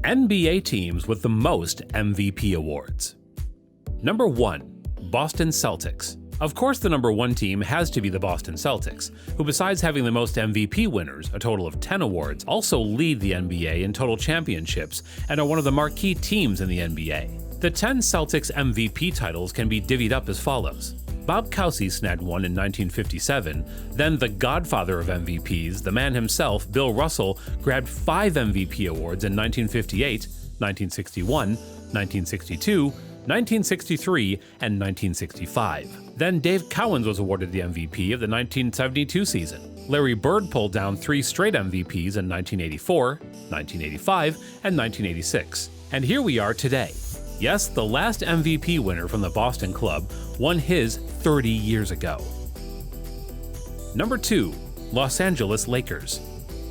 NBA teams with the most MVP awards. Number 1. Boston Celtics. Of course, the number 1 team has to be the Boston Celtics, who besides having the most MVP winners, a total of 10 awards, also lead the NBA in total championships and are one of the marquee teams in the NBA. The 10 Celtics MVP titles can be divvied up as follows. Bob Cousy snagged one in 1957, then the godfather of MVPs, the man himself, Bill Russell, grabbed 5 MVP awards in 1958, 1961, 1962, 1963, and 1965. Then Dave Cowens was awarded the MVP of the 1972 season. Larry Bird pulled down 3 straight MVPs in 1984, 1985, and 1986. And here we are today. Yes, the last MVP winner from the Boston club won his 30 years ago. Number 2. Los Angeles Lakers.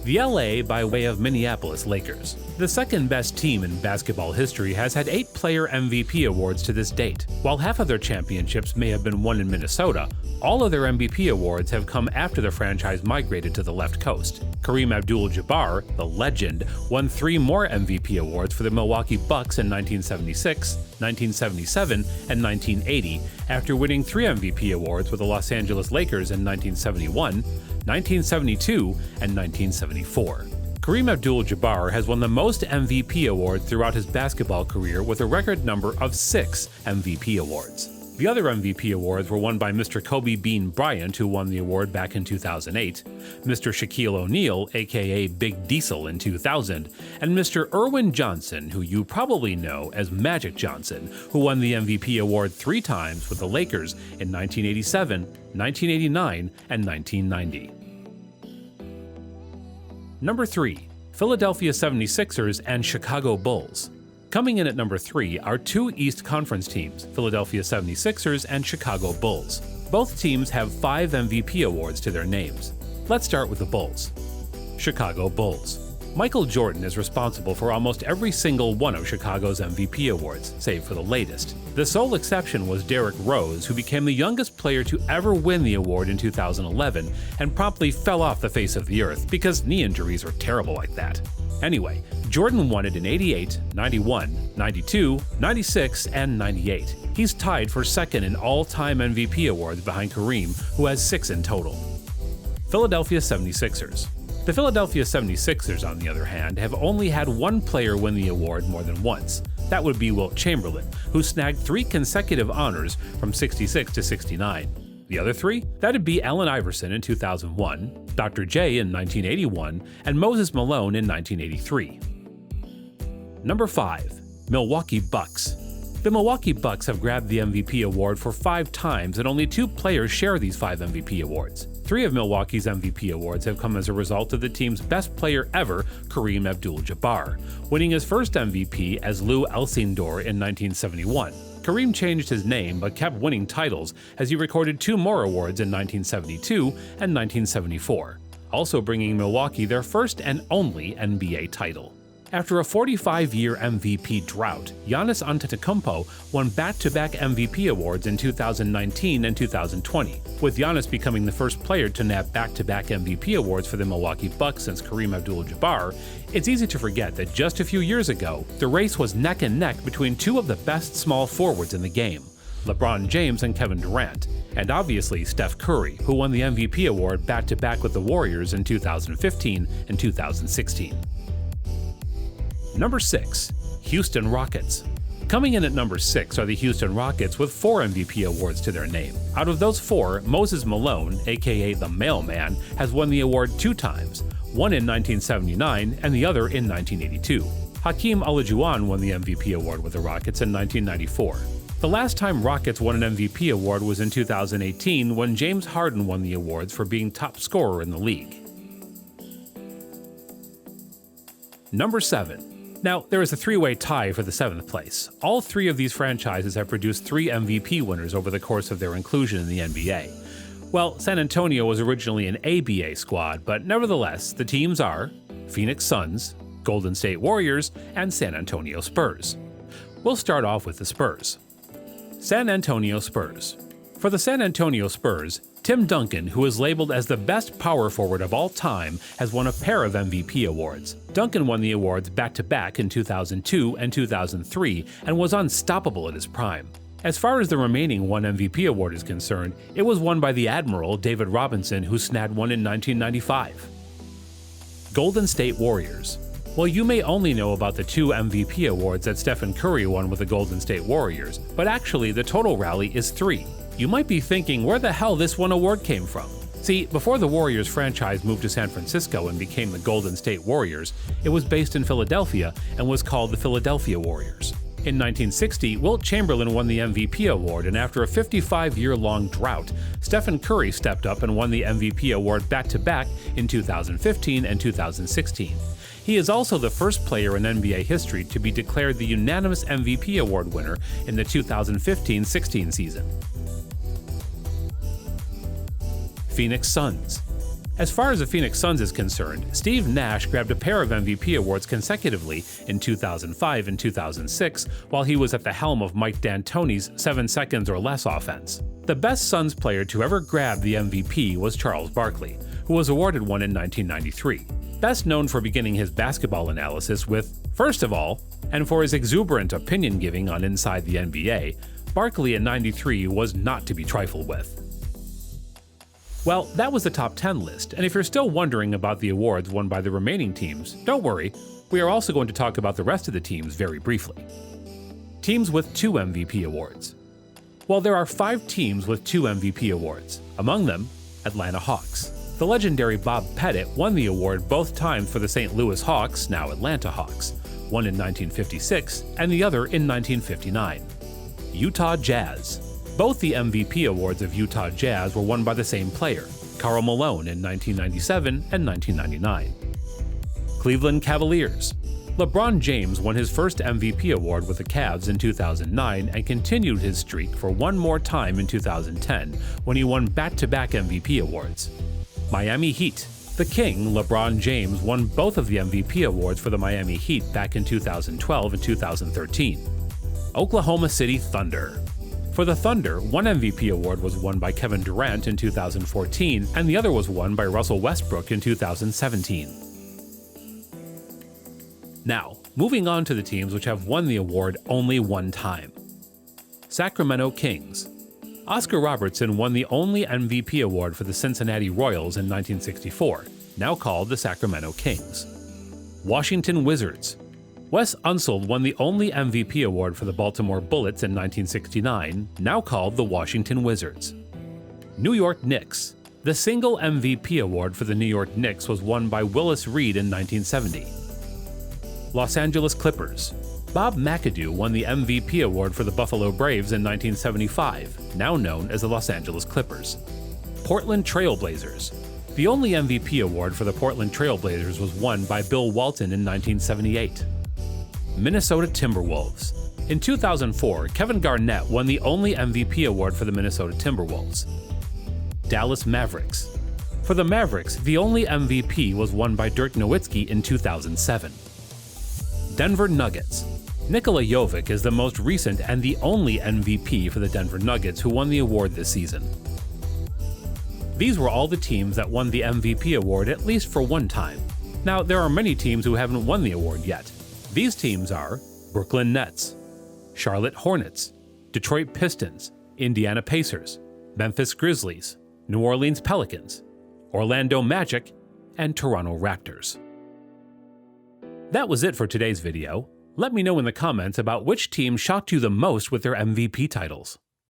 The LA by way of Minneapolis Lakers. The second best team in basketball history has had 8 player MVP awards to this date. While half of their championships may have been won in Minnesota, all of their MVP awards have come after the franchise migrated to the left coast. Kareem Abdul-Jabbar, the legend, won 3 more MVP awards for the Milwaukee Bucks in 1976, 1977, and 1980, after winning 3 MVP awards with the Los Angeles Lakers in 1971, 1972, and 1974. Kareem Abdul-Jabbar has won the most MVP awards throughout his basketball career with a record number of 6 MVP awards. The other MVP awards were won by Mr. Kobe Bean Bryant, who won the award back in 2008, Mr. Shaquille O'Neal, aka Big Diesel, in 2000, and Mr. Erwin Johnson, who you probably know as Magic Johnson, who won the MVP award 3 times with the Lakers in 1987, 1989, and 1990. Number 3. Philadelphia 76ers and Chicago Bulls. Coming in at number 3 are 2 East Conference teams, Philadelphia 76ers and Chicago Bulls. Both teams have 5 MVP awards to their names. Let's start with the Bulls. Chicago Bulls. Michael Jordan is responsible for almost every single one of Chicago's MVP awards, save for the latest. The sole exception was Derrick Rose, who became the youngest player to ever win the award in 2011 and promptly fell off the face of the earth because knee injuries are terrible like that. Anyway, Jordan won it in 88, 91, 92, 96, and 98. He's tied for second in all-time MVP awards behind Kareem, who has 6 in total. Philadelphia 76ers. The Philadelphia 76ers, on the other hand, have only had 1 player win the award more than once. That would be Wilt Chamberlain, who snagged 3 consecutive honors from 66 to 69. The other 3? That'd be Allen Iverson in 2001, Dr. J in 1981, and Moses Malone in 1983. Number 5. Milwaukee Bucks. The Milwaukee Bucks have grabbed the MVP award for 5 times, and only 2 players share these 5 MVP awards. 3 of Milwaukee's MVP awards have come as a result of the team's best player ever, Kareem Abdul-Jabbar, winning his first MVP as Lou Alcindor in 1971. Kareem changed his name but kept winning titles as he recorded 2 more awards in 1972 and 1974, also bringing Milwaukee their first and only NBA title. After a 45-year MVP drought, Giannis Antetokounmpo won back-to-back MVP awards in 2019 and 2020, with Giannis becoming the first player to nab back-to-back MVP awards for the Milwaukee Bucks since Kareem Abdul-Jabbar. It's easy to forget that just a few years ago, the race was neck and neck between 2 of the best small forwards in the game, LeBron James and Kevin Durant, and obviously Steph Curry, who won the MVP award back-to-back with the Warriors in 2015 and 2016. Number 6. Houston Rockets. Coming in at number 6 are the Houston Rockets with 4 MVP awards to their name. Out of those 4, Moses Malone, aka the Mailman, has won the award 2 times, one in 1979 and the other in 1982. Hakeem Olajuwon won the MVP award with the Rockets in 1994. The last time Rockets won an MVP award was in 2018 when James Harden won the awards for being top scorer in the league. Number 7. Now, there is a 3-way tie for the 7th place. All 3 of these franchises have produced 3 MVP winners over the course of their inclusion in the NBA. Well, San Antonio was originally an ABA squad, but nevertheless, the teams are Phoenix Suns, Golden State Warriors, and San Antonio Spurs. We'll start off with the Spurs. San Antonio Spurs. For the San Antonio Spurs, Tim Duncan, who is labeled as the best power forward of all time, has won a pair of MVP awards. Duncan won the awards back-to-back in 2002 and 2003 and was unstoppable at his prime. As far as the remaining one MVP award is concerned, it was won by the Admiral David Robinson, who snagged one in 1995. Golden State Warriors. Well, you may only know about the 2 MVP awards that Stephen Curry won with the Golden State Warriors, but actually the total rally is 3. You might be thinking where the hell this one award came from. See, before the Warriors franchise moved to San Francisco and became the Golden State Warriors, it was based in Philadelphia and was called the Philadelphia Warriors. In 1960, Wilt Chamberlain won the MVP award, and after a 55-year-long drought, Stephen Curry stepped up and won the MVP award back-to-back in 2015 and 2016. He is also the first player in NBA history to be declared the unanimous MVP award winner in the 2015-16 season. Phoenix Suns. As far as the Phoenix Suns is concerned, Steve Nash grabbed a pair of MVP awards consecutively in 2005 and 2006 while he was at the helm of Mike D'Antoni's 7 seconds or less offense. The best Suns player to ever grab the MVP was Charles Barkley, who was awarded one in 1993. Best known for beginning his basketball analysis with, first of all, and for his exuberant opinion-giving on Inside the NBA, Barkley in '93 was not to be trifled with. Well, that was the top 10 list, and if you're still wondering about the awards won by the remaining teams, don't worry, we are also going to talk about the rest of the teams very briefly. Teams with 2 MVP awards. Well, there are 5 teams with 2 MVP awards, among them, Atlanta Hawks. The legendary Bob Pettit won the award both times for the St. Louis Hawks, now Atlanta Hawks, one in 1956 and the other in 1959. Utah Jazz. Both the MVP awards of Utah Jazz were won by the same player, Karl Malone in 1997 and 1999. Cleveland Cavaliers. LeBron James won his first MVP award with the Cavs in 2009 and continued his streak for one more time in 2010 when he won back-to-back MVP awards. Miami Heat. The King, LeBron James, won both of the MVP awards for the Miami Heat back in 2012 and 2013. Oklahoma City Thunder. For the Thunder, one MVP award was won by Kevin Durant in 2014, and the other was won by Russell Westbrook in 2017. Now, moving on to the teams which have won the award only one time. Sacramento Kings. Oscar Robertson won the only MVP award for the Cincinnati Royals in 1964, now called the Sacramento Kings. Washington Wizards. Wes Unseld won the only MVP award for the Baltimore Bullets in 1969, now called the Washington Wizards. New York Knicks. The single MVP award for the New York Knicks was won by Willis Reed in 1970. Los Angeles Clippers. Bob McAdoo won the MVP award for the Buffalo Braves in 1975, now known as the Los Angeles Clippers. Portland Trail Blazers. The only MVP award for the Portland Trail Blazers was won by Bill Walton in 1978. Minnesota Timberwolves. In 2004, Kevin Garnett won the only MVP award for the Minnesota Timberwolves. Dallas Mavericks. For the Mavericks, the only MVP was won by Dirk Nowitzki in 2007. Denver Nuggets. Nikola Jovic is the most recent and the only MVP for the Denver Nuggets who won the award this season. These were all the teams that won the MVP award at least for one time. Now, there are many teams who haven't won the award yet. These teams are Brooklyn Nets, Charlotte Hornets, Detroit Pistons, Indiana Pacers, Memphis Grizzlies, New Orleans Pelicans, Orlando Magic, and Toronto Raptors. That was it for today's video. Let me know in the comments about which team shocked you the most with their MVP titles.